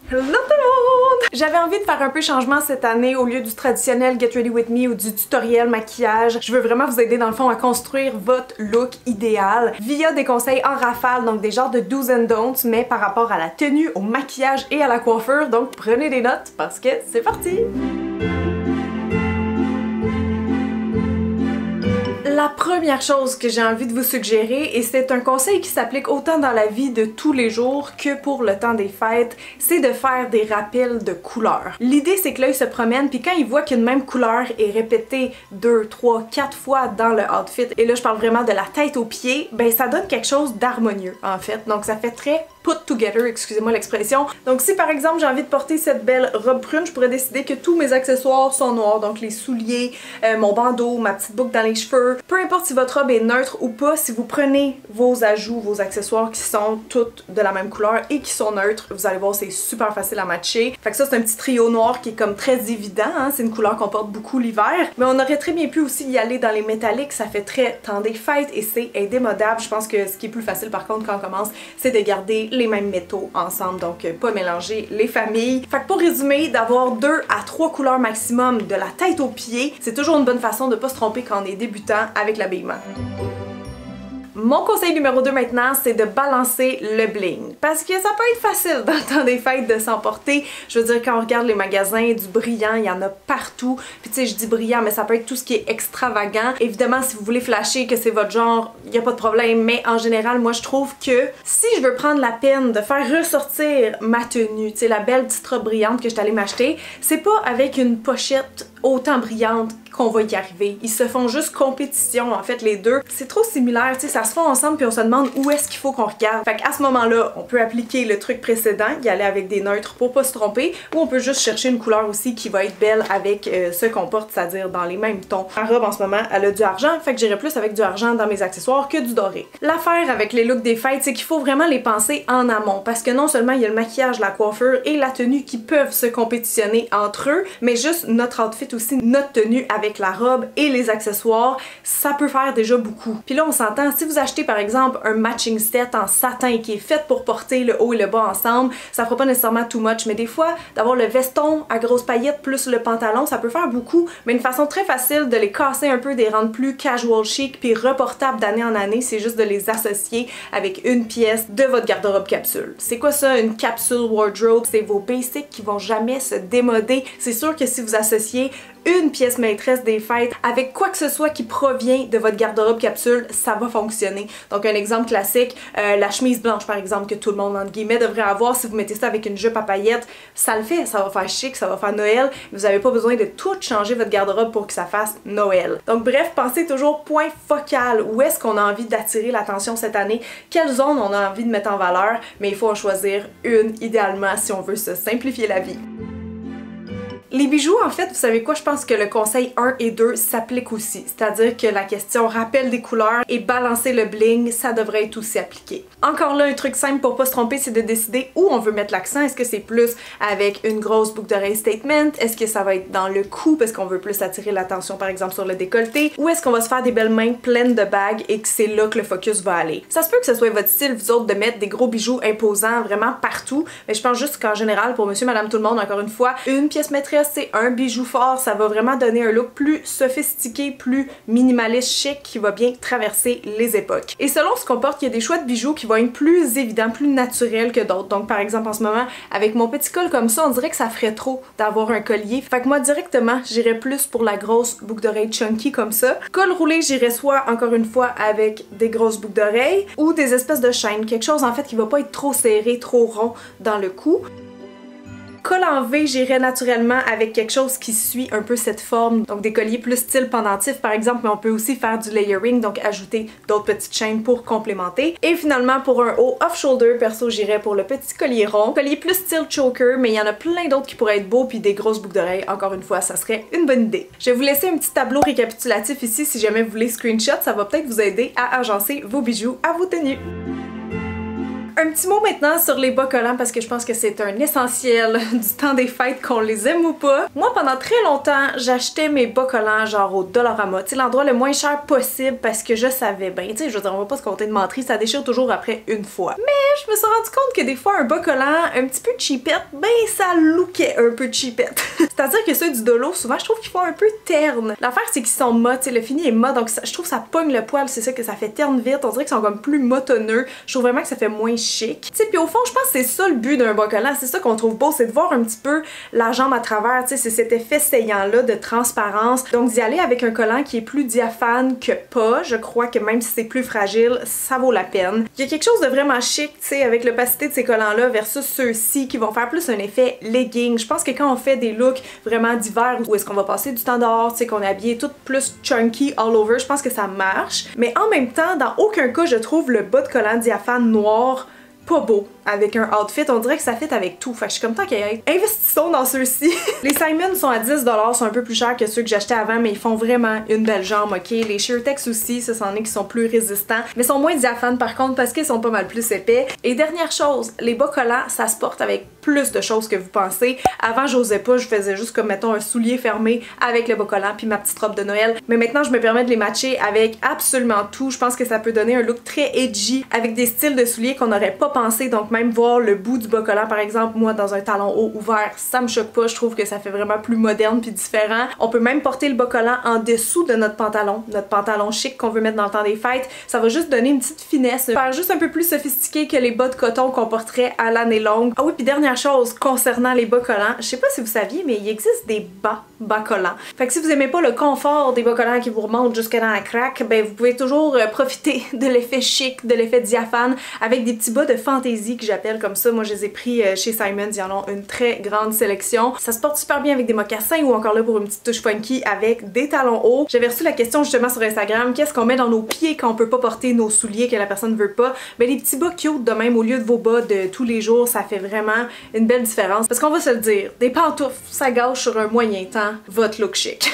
Hello tout le monde! J'avais envie de faire un peu changement cette année au lieu du traditionnel Get Ready With Me ou du tutoriel maquillage. Je veux vraiment vous aider dans le fond à construire votre look idéal via des conseils en rafale, donc des genres de do's and don'ts, mais par rapport à la tenue, au maquillage et à la coiffure. Donc prenez des notes parce que c'est parti! La première chose que j'ai envie de vous suggérer, et c'est un conseil qui s'applique autant dans la vie de tous les jours que pour le temps des fêtes, c'est de faire des rappels de couleurs. L'idée c'est que l'œil se promène, puis quand il voit qu'une même couleur est répétée 2, 3, 4 fois dans le outfit, et là je parle vraiment de la tête aux pieds, ben ça donne quelque chose d'harmonieux en fait. Donc ça fait très put together, excusez-moi l'expression. Donc si par exemple j'ai envie de porter cette belle robe prune, je pourrais décider que tous mes accessoires sont noirs, donc les souliers, mon bandeau, ma petite boucle dans les cheveux. Peu importe si votre robe est neutre ou pas, si vous prenez vos ajouts, vos accessoires qui sont toutes de la même couleur et qui sont neutres, vous allez voir c'est super facile à matcher. Fait que ça c'est un petit trio noir qui est comme très évident, hein? C'est une couleur qu'on porte beaucoup l'hiver. Mais on aurait très bien pu aussi y aller dans les métalliques, ça fait très temps des fêtes et c'est indémodable. Je pense que ce qui est plus facile par contre quand on commence, c'est de garder les mêmes métaux ensemble, donc pas mélanger les familles. Fait que pour résumer, d'avoir 2 à 3 couleurs maximum de la tête aux pieds, c'est toujours une bonne façon de pas se tromper quand on est débutant avec l'habillement. Mon conseil numéro 2 maintenant, c'est de balancer le bling. Parce que ça peut être facile dans le temps des fêtes de s'emporter. Je veux dire, quand on regarde les magasins, du brillant, il y en a partout. Puis tu sais, je dis brillant, mais ça peut être tout ce qui est extravagant. Évidemment, si vous voulez flasher que c'est votre genre, il n'y a pas de problème. Mais en général, moi, je trouve que si je veux prendre la peine de faire ressortir ma tenue, tu sais, la belle petite robe brillante que je suis allée m'acheter, c'est pas avec une pochette autant brillante qu'on va y arriver. Ils se font juste compétition, en fait, les deux. C'est trop similaire, tu sais, ça se fait ensemble puis on se demande où est-ce qu'il faut qu'on regarde. Fait qu'à ce moment-là, on peut appliquer le truc précédent, y aller avec des neutres pour pas se tromper, ou on peut juste chercher une couleur aussi qui va être belle avec ce qu'on porte, c'est-à-dire dans les mêmes tons. Ma robe, en ce moment, elle a du argent, fait que j'irai plus avec du argent dans mes accessoires que du doré. L'affaire avec les looks des fêtes, c'est qu'il faut vraiment les penser en amont, parce que non seulement il y a le maquillage, la coiffure et la tenue qui peuvent se compétitionner entre eux, mais juste notre outfit aussi, notre tenue avec la robe et les accessoires, ça peut faire déjà beaucoup. Puis là, on s'entend, si vous achetez par exemple un matching set en satin qui est fait pour porter le haut et le bas ensemble, ça fera pas nécessairement too much, mais des fois, d'avoir le veston à grosses paillettes plus le pantalon, ça peut faire beaucoup, mais une façon très facile de les casser un peu, de les rendre plus casual chic puis reportables d'année en année, c'est juste de les associer avec une pièce de votre garde-robe capsule. C'est quoi ça, une capsule wardrobe? C'est vos basics qui vont jamais se démoder. C'est sûr que si vous associez une pièce maîtresse des fêtes avec quoi que ce soit qui provient de votre garde-robe capsule, ça va fonctionner. Donc un exemple classique, la chemise blanche par exemple que tout le monde entre guillemets devrait avoir, si vous mettez ça avec une jupe à paillettes, ça le fait, ça va faire chic, ça va faire Noël, vous n'avez pas besoin de tout changer votre garde-robe pour que ça fasse Noël. Donc bref, pensez toujours point focal, où est-ce qu'on a envie d'attirer l'attention cette année, quelle zone on a envie de mettre en valeur, mais il faut en choisir une idéalement si on veut se simplifier la vie. Les bijoux, en fait, vous savez quoi? Je pense que le conseil 1 et 2 s'applique aussi. C'est-à-dire que la question rappel des couleurs et balancer le bling, ça devrait être aussi appliqué. Encore là, un truc simple pour pas se tromper, c'est de décider où on veut mettre l'accent. Est-ce que c'est plus avec une grosse boucle d'oreille statement? Est-ce que ça va être dans le cou parce qu'on veut plus attirer l'attention par exemple sur le décolleté? Ou est-ce qu'on va se faire des belles mains pleines de bagues et que c'est là que le focus va aller? Ça se peut que ce soit votre style, vous autres, de mettre des gros bijoux imposants vraiment partout, mais je pense juste qu'en général, pour monsieur, madame, tout le monde, encore une fois, une pièce maîtresse, c'est un bijou fort, ça va vraiment donner un look plus sophistiqué, plus minimaliste, chic, qui va bien traverser les époques. Et selon ce qu'on porte, il y a des choix de bijoux qui vont être plus évidents, plus naturels que d'autres. Donc par exemple en ce moment, avec mon petit col comme ça, on dirait que ça ferait trop d'avoir un collier. Fait que moi directement, j'irais plus pour la grosse boucle d'oreille chunky comme ça. Col roulé, j'irais soit encore une fois avec des grosses boucles d'oreilles ou des espèces de chaînes, quelque chose en fait qui va pas être trop serré, trop rond dans le cou. Col en V, j'irais naturellement avec quelque chose qui suit un peu cette forme, donc des colliers plus style pendentif par exemple, mais on peut aussi faire du layering, donc ajouter d'autres petites chaînes pour complémenter. Et finalement pour un haut off-shoulder, perso j'irais pour le petit collier rond, collier plus style choker, mais il y en a plein d'autres qui pourraient être beaux, puis des grosses boucles d'oreilles, encore une fois, ça serait une bonne idée. Je vais vous laisser un petit tableau récapitulatif ici si jamais vous voulez screenshot, ça va peut-être vous aider à agencer vos bijoux à vos tenues. Un petit mot maintenant sur les bas collants parce que je pense que c'est un essentiel du temps des fêtes qu'on les aime ou pas. Moi pendant très longtemps j'achetais mes bas collants genre au Dollarama, tu sais l'endroit le moins cher possible parce que je savais bien, tu sais je veux dire on va pas se compter de menterie, ça déchire toujours après une fois. Mais je me suis rendu compte que des fois un bas collant un petit peu cheapette, ben ça lookait un peu cheapette. C'est-à-dire que ceux du Dolo souvent je trouve qu'ils font un peu terne. L'affaire c'est qu'ils sont mat, tu sais le fini est mat donc ça, je trouve ça pogne le poil, c'est ça que ça fait terne vite, on dirait qu'ils sont comme plus motonneux, je trouve vraiment que ça fait moins chic. Tu sais puis au fond je pense que c'est ça le but d'un bas collant, c'est ça qu'on trouve beau, c'est de voir un petit peu la jambe à travers, tu sais c'est cet effet saillant là de transparence, donc d'y aller avec un collant qui est plus diaphane que pas, je crois que même si c'est plus fragile, ça vaut la peine. Il y a quelque chose de vraiment chic, tu sais, avec l'opacité de ces collants-là versus ceux-ci qui vont faire plus un effet legging. Je pense que quand on fait des looks vraiment d'hiver où est-ce qu'on va passer du temps dehors, tu sais, qu'on est habillé tout plus chunky all over, je pense que ça marche. Mais en même temps, dans aucun cas, je trouve le bas de collant diaphane noir pas beau avec un outfit, on dirait que ça fit avec tout. Fait que je suis comme tant qu'à être. Investissons dans ceux-ci. Les Simon sont à 10$, sont un peu plus chers que ceux que j'achetais avant, mais ils font vraiment une belle jambe, ok? Les Sheertex aussi, ça c'en est qui sont plus résistants, mais sont moins diaphanes par contre parce qu'ils sont pas mal plus épais. Et dernière chose, les bas collants, ça se porte avec plus de choses que vous pensez. Avant, j'osais pas, je faisais juste comme mettons un soulier fermé avec le bas collant puis ma petite robe de Noël. Mais maintenant, je me permets de les matcher avec absolument tout. Je pense que ça peut donner un look très edgy avec des styles de souliers qu'on n'aurait pas pensé. Donc même voir le bout du bas collant par exemple, moi dans un talon haut ouvert, ça me choque pas, je trouve que ça fait vraiment plus moderne puis différent. On peut même porter le bas collant en dessous de notre pantalon chic qu'on veut mettre dans le temps des fêtes. Ça va juste donner une petite finesse, faire juste un peu plus sophistiqué que les bas de coton qu'on porterait à l'année longue. Ah oui, puis dernière chose concernant les bas collants, je sais pas si vous saviez, mais il existe des bas collants. Fait que si vous aimez pas le confort des bas collants qui vous remontent jusque dans la craque, ben vous pouvez toujours profiter de l'effet chic, de l'effet diaphane avec des petits bas de fantaisie que j'appelle comme ça. Moi je les ai pris chez Simons, ils en ont une très grande sélection. Ça se porte super bien avec des mocassins ou encore là pour une petite touche funky avec des talons hauts. J'avais reçu la question justement sur Instagram, qu'est-ce qu'on met dans nos pieds quand on peut pas porter nos souliers que la personne veut pas? Ben les petits bas cute de même au lieu de vos bas de tous les jours, ça fait vraiment une belle différence. Parce qu'on va se le dire, des pantoufles, ça gâche sur un moyen temps votre look chic.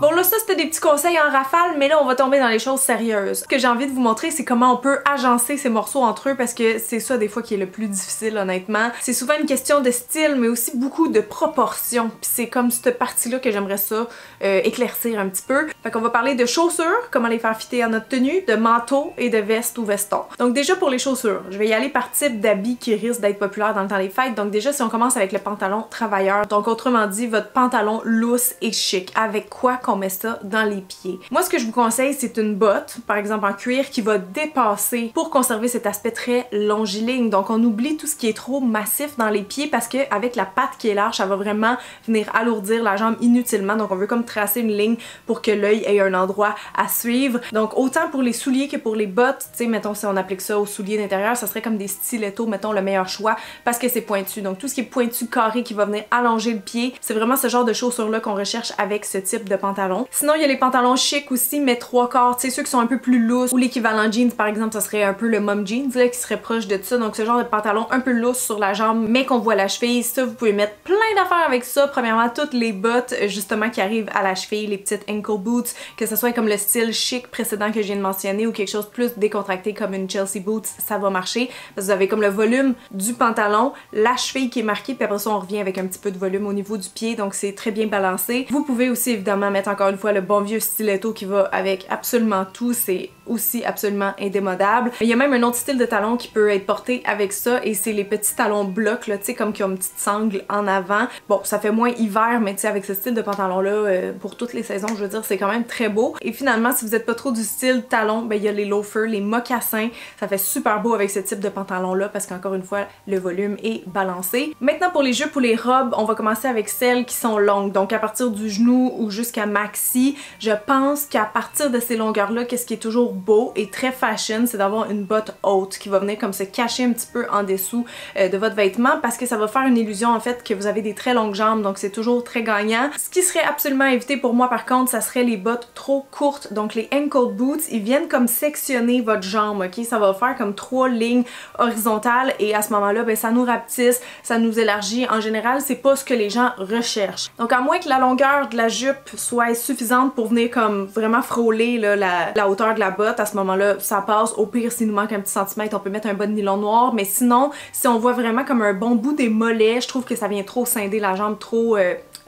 Bon là ça c'était des petits conseils en rafale, mais là on va tomber dans les choses sérieuses. Ce que j'ai envie de vous montrer c'est comment on peut agencer ces morceaux entre eux parce que c'est ça des fois qui est le plus difficile honnêtement. C'est souvent une question de style mais aussi beaucoup de proportion. Puis c'est comme cette partie là que j'aimerais ça éclaircir un petit peu. Fait qu'on va parler de chaussures, comment les faire fitter à notre tenue, de manteaux et de vestes ou vestons. Donc déjà pour les chaussures, je vais y aller par type d'habit qui risque d'être populaire dans le temps des fêtes. Donc déjà si on commence avec le pantalon travailleur, donc autrement dit votre pantalon loose et chic. Avec quoi qu'on met ça dans les pieds. Moi ce que je vous conseille c'est une botte, par exemple en cuir, qui va dépasser pour conserver cet aspect très longiligne. Donc on oublie tout ce qui est trop massif dans les pieds parce que avec la patte qui est large, ça va vraiment venir alourdir la jambe inutilement. Donc on veut comme tracer une ligne pour que l'œil ait un endroit à suivre. Donc autant pour les souliers que pour les bottes, tu sais mettons si on applique ça aux souliers d'intérieur, ça serait comme des stilettos, mettons le meilleur choix parce que c'est pointu. Donc tout ce qui est pointu carré qui va venir allonger le pied, c'est vraiment ce genre de chaussures là qu'on recherche avec ce type de pantalon. Sinon il y a les pantalons chic aussi mais 3/4, tu sais ceux qui sont un peu plus loose ou l'équivalent jeans par exemple, ça serait un peu le mom jeans là qui serait proche de ça. Donc ce genre de pantalon un peu loose sur la jambe mais qu'on voit la cheville, ça vous pouvez mettre plein d'affaires avec ça. Premièrement toutes les bottes justement qui arrivent à la cheville, les petites ankle boots, que ce soit comme le style chic précédent que je viens de mentionner ou quelque chose de plus décontracté comme une Chelsea boots, ça va marcher parce que vous avez comme le volume du pantalon, la cheville qui est marquée puis après ça on revient avec un petit peu de volume au niveau du pied donc c'est très bien balancé. Vous pouvez aussi évidemment mettre encore une fois le bon vieux stiletto qui va avec absolument tout, c'est aussi absolument indémodable. Il y a même un autre style de talon qui peut être porté avec ça et c'est les petits talons blocs là, tu sais comme qui ont une petite sangle en avant. Bon ça fait moins hiver mais tu sais avec ce style de pantalon là pour toutes les saisons je veux dire c'est quand même très beau. Et finalement si vous êtes pas trop du style talon, ben il y a les loafers, les mocassins, ça fait super beau avec ce type de pantalon là parce qu'encore une fois le volume est balancé. Maintenant pour les jupes ou les robes, on va commencer avec celles qui sont longues donc à partir du genou ou jusqu'à maxi. Je pense qu'à partir de ces longueurs là, qu'est-ce qui est toujours beau et très fashion, c'est d'avoir une botte haute qui va venir comme se cacher un petit peu en dessous de votre vêtement parce que ça va faire une illusion en fait que vous avez des très longues jambes donc c'est toujours très gagnant. Ce qui serait absolument à éviter pour moi par contre, ça serait les bottes trop courtes. Donc les ankle boots, ils viennent comme sectionner votre jambe, ok? Ça va faire comme 3 lignes horizontales et à ce moment-là, ben ça nous rapetisse, ça nous élargit. En général, c'est pas ce que les gens recherchent. Donc à moins que la longueur de la jupe soit doit être suffisante pour venir comme vraiment frôler là, la hauteur de la botte. À ce moment-là, ça passe. Au pire, s'il nous manque un petit centimètre, on peut mettre un bas de nylon noir. Mais sinon, si on voit vraiment comme un bon bout des mollets, je trouve que ça vient trop scinder la jambe, trop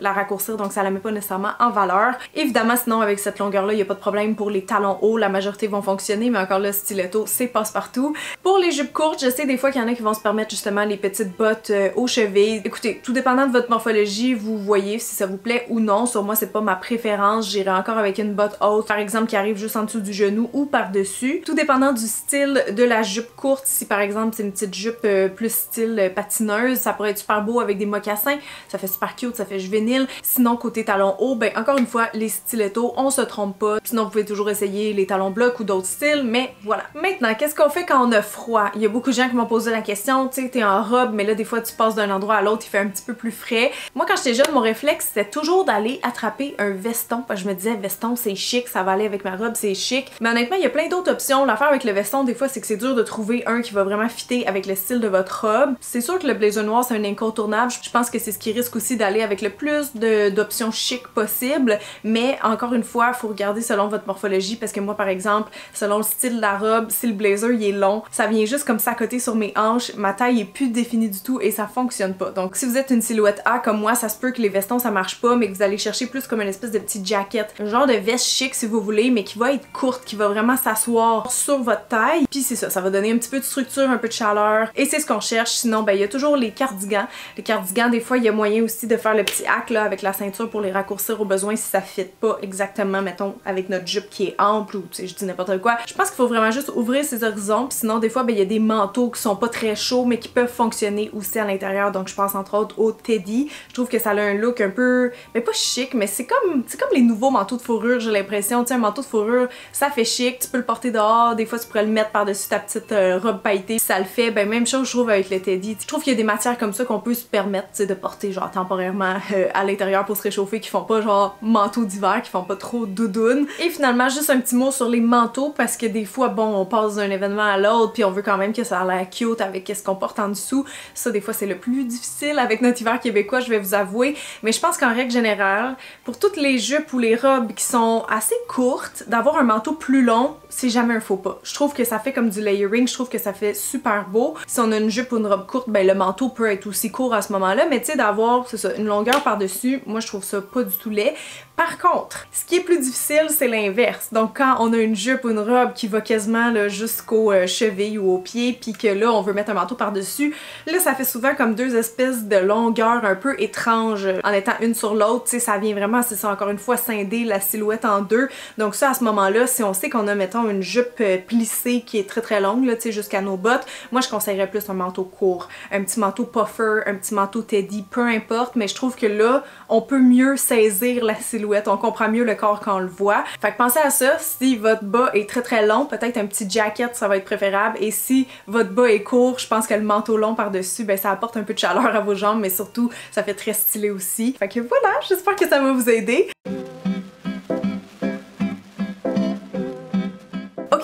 la raccourcir, donc ça la met pas nécessairement en valeur. Évidemment, sinon avec cette longueur-là, il n'y a pas de problème pour les talons hauts, la majorité vont fonctionner, mais encore là, stiletto, c'est passe-partout. Pour les jupes courtes, je sais des fois qu'il y en a qui vont se permettre justement les petites bottes aux chevilles. Écoutez, tout dépendant de votre morphologie, vous voyez si ça vous plaît ou non. Sur moi, c'est pas ma préférence, j'irai encore avec une botte haute, par exemple, qui arrive juste en dessous du genou ou par-dessus. Tout dépendant du style de la jupe courte, si par exemple c'est une petite jupe plus style patineuse, ça pourrait être super beau avec des mocassins, ça fait super cute, ça fait juvénile. Sinon, côté talons hauts, ben encore une fois, les stilettos, on se trompe pas. Sinon, vous pouvez toujours essayer les talons blocs ou d'autres styles, mais voilà. Maintenant, qu'est-ce qu'on fait quand on a froid? Il y a beaucoup de gens qui m'ont posé la question, tu sais, t'es en robe, mais là, des fois, tu passes d'un endroit à l'autre, il fait un petit peu plus frais. Moi, quand j'étais jeune, mon réflexe, c'était toujours d'aller attraper un veston, parce que je me disais, veston, c'est chic, ça va aller avec ma robe, c'est chic. Mais honnêtement, il y a plein d'autres options. L'affaire avec le veston, des fois, c'est que c'est dur de trouver un qui va vraiment fitter avec le style de votre robe. C'est sûr que le blazer noir, c'est un incontournable. Je pense que c'est ce qui risque aussi d'aller avec le plus d'options chic possibles, mais encore une fois, il faut regarder selon votre morphologie, parce que moi, par exemple, selon le style de la robe, si le blazer il est long, ça vient juste comme s'accoter sur mes hanches, ma taille est plus définie du tout et ça fonctionne pas. Donc si vous êtes une silhouette A comme moi, ça se peut que les vestons ça marche pas, mais que vous allez chercher plus comme une espèce de petite jacket, un genre de veste chic si vous voulez, mais qui va être courte, qui va vraiment s'asseoir sur votre taille, puis c'est ça, ça va donner un petit peu de structure, un peu de chaleur, et c'est ce qu'on cherche. Sinon, ben il y a toujours les cardigans. Les cardigans, des fois, il y a moyen aussi de faire le petit hack là avec la ceinture pour les raccourcir au besoin si ça fit pas exactement, mettons, avec notre jupe qui est ample ou tu sais, je dis n'importe quoi. Je pense qu'il faut vraiment juste ouvrir ses horizons, puis sinon des fois, ben il y a des manteaux qui sont pas très chauds mais qui peuvent fonctionner aussi à l'intérieur, donc je pense entre autres au Teddy. Je trouve que ça a un look un peu, mais pas chic, mais c'est comme les nouveaux manteaux de fourrure, j'ai l'impression. Tu sais, un manteau de fourrure, ça fait chic, tu peux le porter dehors, des fois tu pourrais le mettre par-dessus ta petite robe pailletée, ça le fait. Ben même chose je trouve avec le Teddy. Je trouve qu'il y a des matières comme ça qu'on peut se permettre, tu sais, de porter genre temporairement à l'intérieur pour se réchauffer, qui font pas genre manteau d'hiver, qui font pas trop doudoune. Et finalement, juste un petit mot sur les manteaux, parce que des fois, bon, on passe d'un événement à l'autre, puis on veut quand même que ça a l'air cute avec ce qu'on porte en dessous. Ça, des fois, c'est le plus difficile avec notre hiver québécois, je vais vous avouer. Mais je pense qu'en règle générale, pour toutes les jupes ou les robes qui sont assez courtes, d'avoir un manteau plus long, c'est jamais un faux pas. Je trouve que ça fait comme du layering, je trouve que ça fait super beau. Si on a une jupe ou une robe courte, ben le manteau peut être aussi court à ce moment-là, mais tu sais, d'avoir, c'est ça, une longueur par-dessus, moi je trouve ça pas du tout laid. Par contre, ce qui est plus difficile, c'est l'inverse. Donc quand on a une jupe ou une robe qui va quasiment jusqu'aux chevilles ou aux pieds, puis que là on veut mettre un manteau par-dessus, là ça fait souvent comme deux espèces de longueurs un peu étranges en étant une sur l'autre. Tu sais, ça vient vraiment, c'est ça, encore une fois, scinder la silhouette en deux. Donc ça, à ce moment-là, si on sait qu'on a, mettons, une jupe plissée qui est très longue, là, tu sais, jusqu'à nos bottes, moi je conseillerais plus un manteau court, un petit manteau puffer, un petit manteau Teddy, peu importe, mais je trouve que là, on peut mieux saisir la silhouette, on comprend mieux le corps quand on le voit. Fait que pensez à ça, si votre bas est très long, peut-être un petit jacket, ça va être préférable, et si votre bas est court, je pense que le manteau long par-dessus, ben ça apporte un peu de chaleur à vos jambes, mais surtout, ça fait très stylé aussi. Fait que voilà, j'espère que ça va vous aider.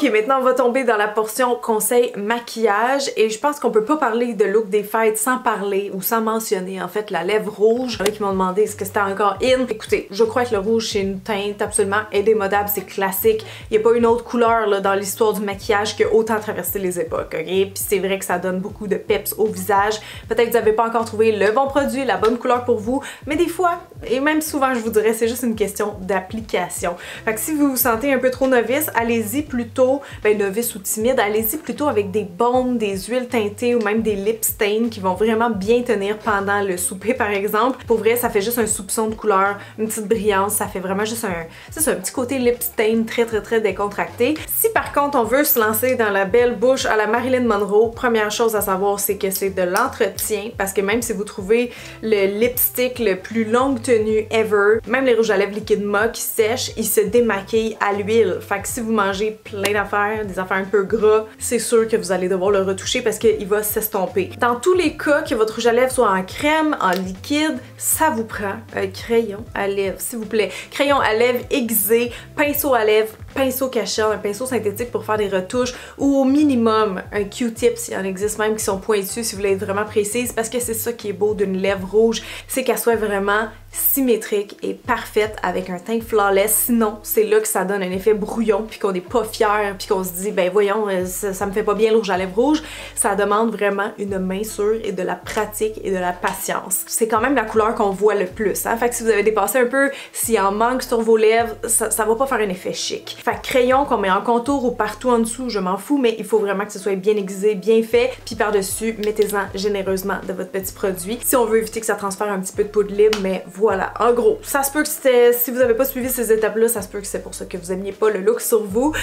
Ok, maintenant on va tomber dans la portion conseil maquillage, et je pense qu'on peut pas parler de look des fêtes sans parler ou sans mentionner en fait la lèvre rouge. Il y en a qui m'ont demandé est-ce que c'était encore in. Écoutez, je crois que le rouge c'est une teinte absolument indémodable, c'est classique. Il n'y a pas une autre couleur là, dans l'histoire du maquillage qui a autant traversé les époques, ok? Puis c'est vrai que ça donne beaucoup de peps au visage. Peut-être que vous n'avez pas encore trouvé le bon produit, la bonne couleur pour vous, mais des fois, et même souvent je vous dirais, c'est juste une question d'application. Fait que si vous vous sentez un peu trop novice, allez-y plutôt, ben novice ou timide, allez-y plutôt avec des baumes, des huiles teintées ou même des lip stains qui vont vraiment bien tenir pendant le souper par exemple. Pour vrai, ça fait juste un soupçon de couleur, une petite brillance, ça fait vraiment juste un petit côté lip stain très décontracté. Si par contre on veut se lancer dans la belle bouche à la Marilyn Monroe, première chose à savoir c'est que c'est de l'entretien, parce que même si vous trouvez le lipstick le plus longue tenue ever, même les rouges à lèvres liquide MA qui sèchent, ils se démaquillent à l'huile. Fait que si vous mangez plein d'affaires, des affaires un peu gras, c'est sûr que vous allez devoir le retoucher parce qu'il va s'estomper. Dans tous les cas, que votre rouge à lèvres soit en crème, en liquide, ça vous prend un crayon à lèvres, s'il vous plaît. Crayon à lèvres aiguisé, pinceau à lèvres, pinceau cachet, un pinceau synthétique pour faire des retouches ou au minimum un Q-tip, s'il y en existe même qui sont pointus si vous voulez être vraiment précise, parce que c'est ça qui est beau d'une lèvre rouge, c'est qu'elle soit vraiment symétrique et parfaite avec un teint flawless. Sinon, c'est là que ça donne un effet brouillon puis qu'on n'est pas fier puis qu'on se dit ben voyons, ça me fait pas bien le rouge à lèvres rouge. Ça demande vraiment une main sûre et de la pratique et de la patience. C'est quand même la couleur qu'on voit le plus, hein? Fait que si vous avez dépassé un peu, s'il en manque sur vos lèvres, ça va pas faire un effet chic. Fait que crayon qu'on met en contour ou partout en dessous, je m'en fous, mais il faut vraiment que ce soit bien aiguisé, bien fait, puis par-dessus, mettez-en généreusement de votre petit produit. Si on veut éviter que ça transfère un petit peu de poudre libre, mais voilà, en gros, ça se peut que c'était, si vous n'avez pas suivi ces étapes-là, ça se peut que c'est pour ça que vous aimiez pas le look sur vous.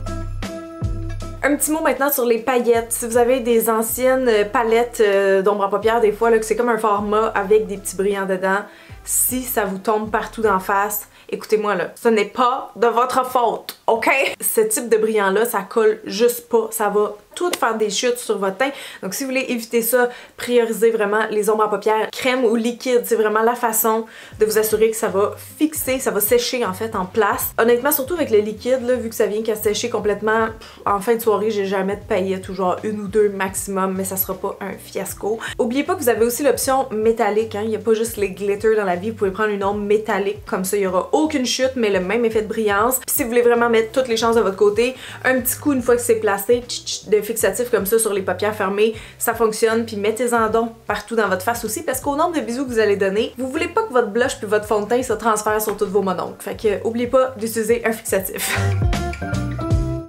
Un petit mot maintenant sur les paillettes. Si vous avez des anciennes palettes d'ombre à paupières, des fois, là, que c'est comme un format avec des petits brillants dedans, si ça vous tombe partout d'en face, écoutez-moi là, ce n'est pas de votre faute, ok? Ce type de brillant-là, ça colle juste pas, ça va tout faire des chutes sur votre teint. Donc si vous voulez éviter ça, priorisez vraiment les ombres à paupières crème ou liquide. C'est vraiment la façon de vous assurer que ça va fixer, ça va sécher en fait en place. Honnêtement, surtout avec le liquide, là, vu que ça vient qu'à sécher complètement, en fin de soirée, j'ai jamais de paillettes ou genre une ou deux maximum, mais ça sera pas un fiasco. Oubliez pas que vous avez aussi l'option métallique, hein. Il n'y a pas juste les glitters dans la vie, vous pouvez prendre une ombre métallique, comme ça il y aura aucune chute, mais le même effet de brillance. Puis si vous voulez vraiment mettre toutes les chances de votre côté, un petit coup une fois que c'est placé, de fixatif comme ça sur les paupières fermées, ça fonctionne, puis mettez-en donc partout dans votre face aussi, parce qu'au nombre de bisous que vous allez donner, vous voulez pas que votre blush puis votre fond de teint se transfère sur tous vos mononcles. Fait que oubliez pas d'utiliser un fixatif.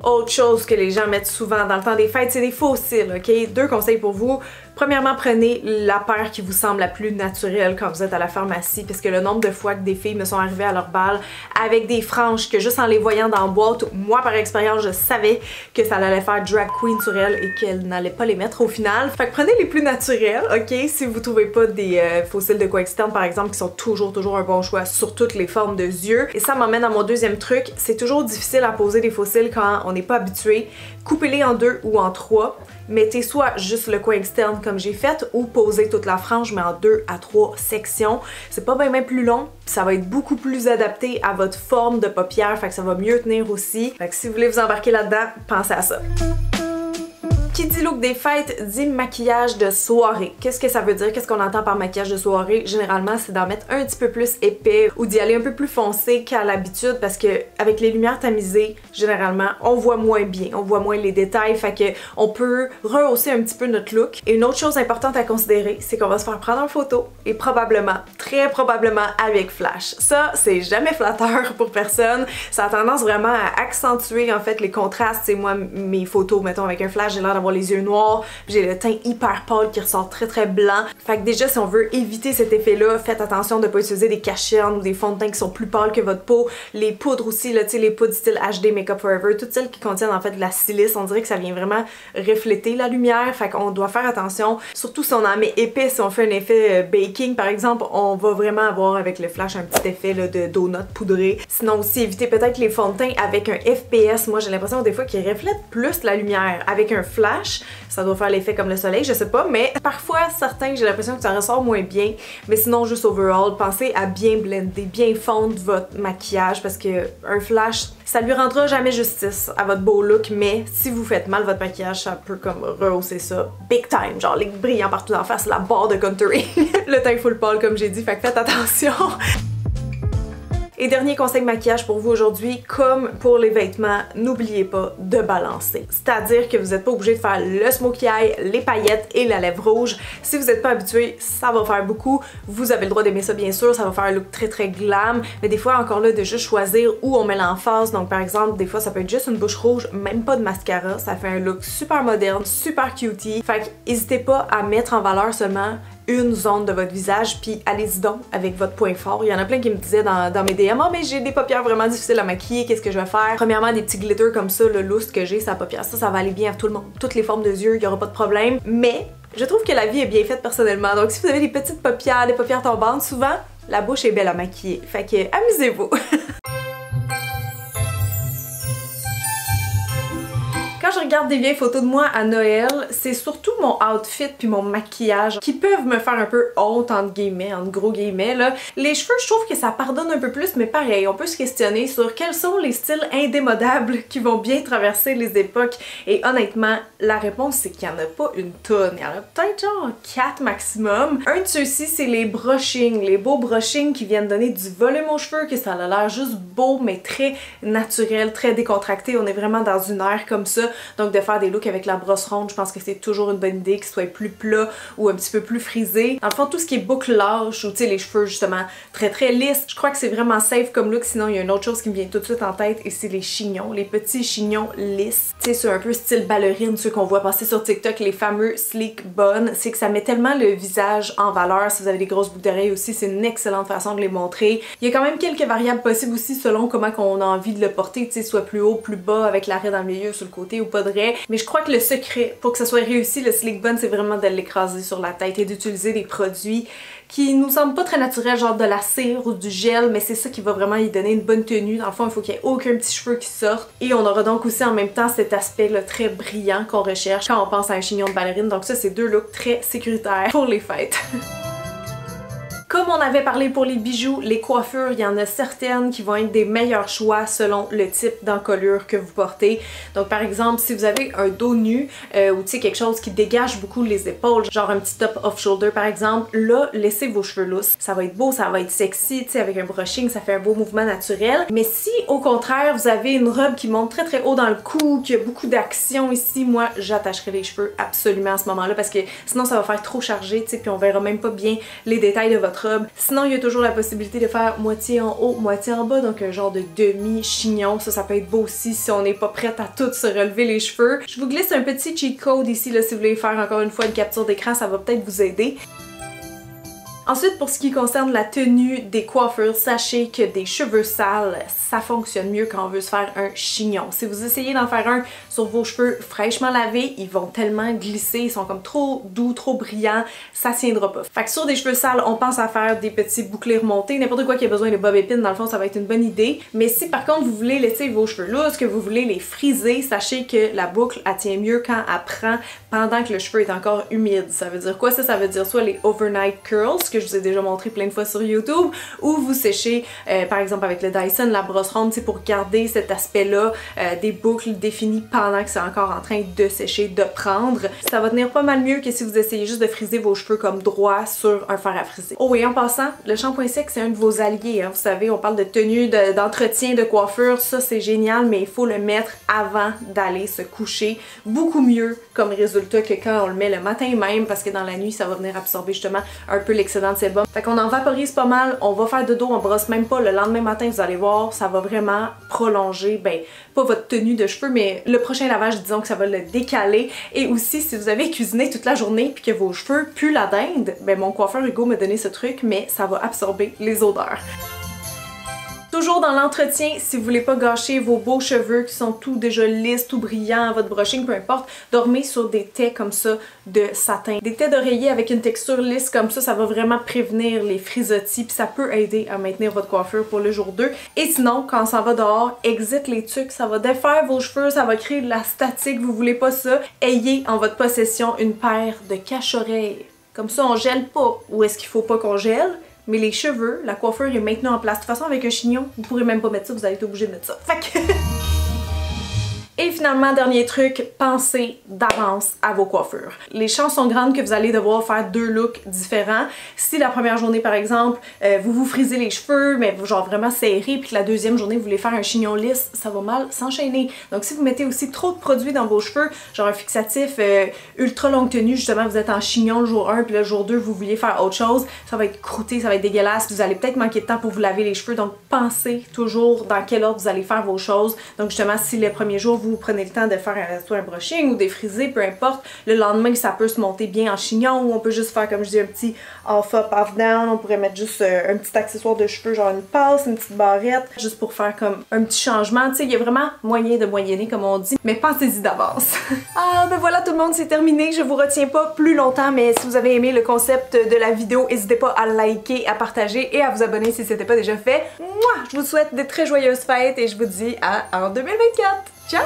Autre chose que les gens mettent souvent dans le temps des fêtes, c'est des faux cils, ok? 2 conseils pour vous. Premièrement, prenez la paire qui vous semble la plus naturelle quand vous êtes à la pharmacie, parce que le nombre de fois que des filles me sont arrivées à leur bal avec des franges que juste en les voyant dans la boîte, moi par expérience, je savais que ça allait faire drag queen sur elles et qu'elles n'allaient pas les mettre au final. Fait que prenez les plus naturels, ok? Si vous trouvez pas des faux cils de coin externe par exemple, qui sont toujours un bon choix sur toutes les formes de yeux. Et ça m'emmène à mon deuxième truc, c'est toujours difficile à poser des faux cils quand on n'est pas habitué. Coupez-les en 2 ou en 3. Mettez soit juste le coin externe comme j'ai fait ou posez toute la frange mais en 2 à 3 sections. C'est pas bien plus long, ça va être beaucoup plus adapté à votre forme de paupière, fait que ça va mieux tenir aussi. Fait que si vous voulez vous embarquer là-dedans, pensez à ça. Qui dit look des fêtes dit maquillage de soirée. Qu'est-ce que ça veut dire? Qu'est-ce qu'on entend par maquillage de soirée? Généralement, c'est d'en mettre un petit peu plus épais ou d'y aller un peu plus foncé qu'à l'habitude parce que avec les lumières tamisées, généralement, on voit moins bien, on voit moins les détails, fait que on peut rehausser un petit peu notre look. Et une autre chose importante à considérer, c'est qu'on va se faire prendre en photo et probablement, très probablement avec flash. Ça, c'est jamais flatteur pour personne. Ça a tendance vraiment à accentuer en fait les contrastes. C'est moi, mes photos, mettons avec un flash, j'ai l'air d'avoir les yeux noirs, j'ai le teint hyper pâle qui ressort très blanc. Fait que déjà, si on veut éviter cet effet-là, faites attention de ne pas utiliser des cachernes ou des fonds de teint qui sont plus pâles que votre peau. Les poudres aussi, là, tu sais, les poudres style HD Makeup Forever, toutes celles qui contiennent en fait de la silice, on dirait que ça vient vraiment refléter la lumière. Fait qu'on doit faire attention, surtout si on en met épais, si on fait un effet baking par exemple, on va vraiment avoir avec le flash un petit effet là, de donut poudré. Sinon aussi, évitez peut-être les fonds de teint avec un FPS. Moi, j'ai l'impression des fois qu'ils reflètent plus la lumière. Avec un flash, ça doit faire l'effet comme le soleil, je sais pas, mais parfois certains, j'ai l'impression que ça ressort moins bien. Mais sinon, juste overall, pensez à bien blender, bien fondre votre maquillage parce que un flash, ça lui rendra jamais justice à votre beau look, mais si vous faites mal votre maquillage, ça peut comme rehausser ça big time, genre les brillants partout en face, la barre de contouring, le teint full pâle comme j'ai dit, fait que faites attention. Et dernier conseil de maquillage pour vous aujourd'hui, comme pour les vêtements, n'oubliez pas de balancer. C'est-à-dire que vous n'êtes pas obligé de faire le smokey eye, les paillettes et la lèvre rouge. Si vous n'êtes pas habitué, ça va faire beaucoup. Vous avez le droit d'aimer ça bien sûr, ça va faire un look très glam. Mais des fois, encore là, de juste choisir où on met l'emphase. Donc par exemple, des fois ça peut être juste une bouche rouge, même pas de mascara. Ça fait un look super moderne, super cutie. Fait que n'hésitez pas à mettre en valeur seulement une zone de votre visage, puis allez-y donc avec votre point fort. Il y en a plein qui me disaient dans mes DM, oh mais j'ai des paupières vraiment difficiles à maquiller, qu'est-ce que je vais faire? Premièrement, des petits glitters comme ça, le loose que j'ai, sa paupière, ça va aller bien à tout le monde. Toutes les formes de yeux, il n'y aura pas de problème. Mais je trouve que la vie est bien faite personnellement. Donc si vous avez des petites paupières, des paupières tombantes, souvent, la bouche est belle à maquiller. Fait que amusez-vous! Quand je regarde des vieilles photos de moi à Noël, c'est surtout mon outfit puis mon maquillage qui peuvent me faire un peu honte, entre guillemets, entre gros guillemets, là. Les cheveux, je trouve que ça pardonne un peu plus, mais pareil, on peut se questionner sur quels sont les styles indémodables qui vont bien traverser les époques. Et honnêtement, la réponse, c'est qu'il n'y en a pas une tonne. Il y en a peut-être genre 4 maximum. Un de ceux-ci, c'est les brushings, les beaux brushings qui viennent donner du volume aux cheveux, que ça a l'air juste beau, mais très naturel, très décontracté. On est vraiment dans une ère comme ça. Donc de faire des looks avec la brosse ronde, je pense que c'est toujours une bonne idée, qu'ils soient plus plats ou un petit peu plus frisés. Dans le fond, tout ce qui est boucle lâche ou tu sais les cheveux justement très lisses, je crois que c'est vraiment safe comme look. Sinon, il y a une autre chose qui me vient tout de suite en tête et c'est les chignons, les petits chignons lisses. Tu sais, c'est un peu style ballerine, ceux qu'on voit passer sur TikTok, les fameux sleek buns. C'est que ça met tellement le visage en valeur. Si vous avez des grosses boucles d'oreilles aussi, c'est une excellente façon de les montrer. Il y a quand même quelques variables possibles aussi selon comment on a envie de le porter, tu sais, soit plus haut, plus bas, avec l'arrêt dans le milieu, sur le côté ou pas de raie. Mais je crois que le secret pour que ça soit réussi, le sleek bun, c'est vraiment de l'écraser sur la tête et d'utiliser des produits qui nous semblent pas très naturels, genre de la cire ou du gel, mais c'est ça qui va vraiment y donner une bonne tenue. Dans le fond, il faut qu'il y ait aucun petit cheveu qui sorte. Et on aura donc aussi en même temps cet aspect là très brillant qu'on recherche quand on pense à un chignon de ballerine. Donc ça, c'est deux looks très sécuritaires pour les fêtes. Comme on avait parlé pour les bijoux, les coiffures, il y en a certaines qui vont être des meilleurs choix selon le type d'encolure que vous portez. Donc par exemple, si vous avez un dos nu ou tu sais quelque chose qui dégage beaucoup les épaules, genre un petit top off-shoulder par exemple, là, laissez vos cheveux lousses. Ça va être beau, ça va être sexy, tu sais, avec un brushing, ça fait un beau mouvement naturel. Mais si au contraire, vous avez une robe qui monte très haut dans le cou, qui a beaucoup d'action ici, moi, j'attacherai les cheveux absolument à ce moment-là parce que sinon ça va faire trop chargé, tu sais, puis on verra même pas bien les détails de votre robe. Sinon, il y a toujours la possibilité de faire moitié en haut, moitié en bas, donc un genre de demi-chignon. Ça peut être beau aussi si on n'est pas prête à tout se relever les cheveux. Je vous glisse un petit cheat code ici, là, si vous voulez faire encore une fois une capture d'écran, ça va peut-être vous aider. Ensuite, pour ce qui concerne la tenue des coiffures, sachez que des cheveux sales, ça fonctionne mieux quand on veut se faire un chignon. Si vous essayez d'en faire un sur vos cheveux fraîchement lavés, ils vont tellement glisser, ils sont comme trop doux, trop brillants, ça tiendra pas. Fait que sur des cheveux sales, on pense à faire des petits bouclés remontés, n'importe quoi qui a besoin de bob épines, dans le fond, ça va être une bonne idée. Mais si par contre vous voulez laisser vos cheveux lousses, que vous voulez les friser, sachez que la boucle, elle tient mieux quand elle prend pendant que le cheveu est encore humide. Ça veut dire quoi ça? Ça veut dire soit les overnight curls, que je vous ai déjà montré plein de fois sur YouTube, ou vous séchez par exemple avec le Dyson, la brosse ronde, c'est pour garder cet aspect-là des boucles définies pendant que c'est encore en train de sécher, de prendre. Ça va tenir pas mal mieux que si vous essayez juste de friser vos cheveux comme droit sur un fer à friser. Oh et en passant, le shampoing sec c'est un de vos alliés, hein. Vous savez, on parle de tenue, d'entretien, de coiffure, ça c'est génial, mais il faut le mettre avant d'aller se coucher. Beaucoup mieux comme résultat que quand on le met le matin même, parce que dans la nuit ça va venir absorber justement un peu l'excédent de sébum. Fait qu'on en vaporise pas mal, on va faire dodo, on brosse même pas. Le lendemain matin, vous allez voir, ça va vraiment prolonger, ben, pas votre tenue de cheveux, mais le prochain lavage, disons que ça va le décaler. Et aussi, si vous avez cuisiné toute la journée puis que vos cheveux puent la dinde, ben mon coiffeur Hugo m'a donné ce truc, mais ça va absorber les odeurs. Toujours dans l'entretien, si vous voulez pas gâcher vos beaux cheveux qui sont tout déjà lisses, tout brillants, votre brushing, peu importe, dormez sur des tais comme ça de satin. Des tais d'oreiller avec une texture lisse comme ça va vraiment prévenir les frisottis puis ça peut aider à maintenir votre coiffure pour le jour 2. Et sinon, quand on s'en va dehors, exit les tuques, ça va défaire vos cheveux, ça va créer de la statique, vous voulez pas ça. Ayez en votre possession une paire de cache-oreilles. Comme ça, on gèle pas. Ou est-ce qu'il faut pas qu'on gèle? Mais les cheveux, la coiffure est maintenant en place. De toute façon, avec un chignon, vous pourrez même pas mettre ça, vous allez être obligé de mettre ça. Fait que... Et finalement, dernier truc, pensez d'avance à vos coiffures. Les chances sont grandes que vous allez devoir faire deux looks différents. Si la première journée, par exemple, vous vous frisez les cheveux, mais genre vraiment serrés, puis que la deuxième journée, vous voulez faire un chignon lisse, ça va mal s'enchaîner. Donc si vous mettez aussi trop de produits dans vos cheveux, genre un fixatif ultra longue tenue, justement, vous êtes en chignon le jour 1, puis le jour 2, vous vouliez faire autre chose, ça va être croûté, ça va être dégueulasse, vous allez peut-être manquer de temps pour vous laver les cheveux, donc pensez toujours dans quel ordre vous allez faire vos choses. Donc justement, si les premiers jours, vous prenez le temps de faire soit un brushing ou des frisés, peu importe, le lendemain ça peut se monter bien en chignon ou on peut juste faire comme je dis un petit half up, half down, on pourrait mettre juste un petit accessoire de cheveux genre une passe, une petite barrette, juste pour faire comme un petit changement, tu sais, il y a vraiment moyen de moyenner comme on dit, mais pensez-y d'avance. Ah ben voilà tout le monde, c'est terminé, je vous retiens pas plus longtemps, mais si vous avez aimé le concept de la vidéo, n'hésitez pas à liker, à partager et à vous abonner si c'était pas déjà fait. Moi, je vous souhaite de très joyeuses fêtes et je vous dis à en 2024. Ciao!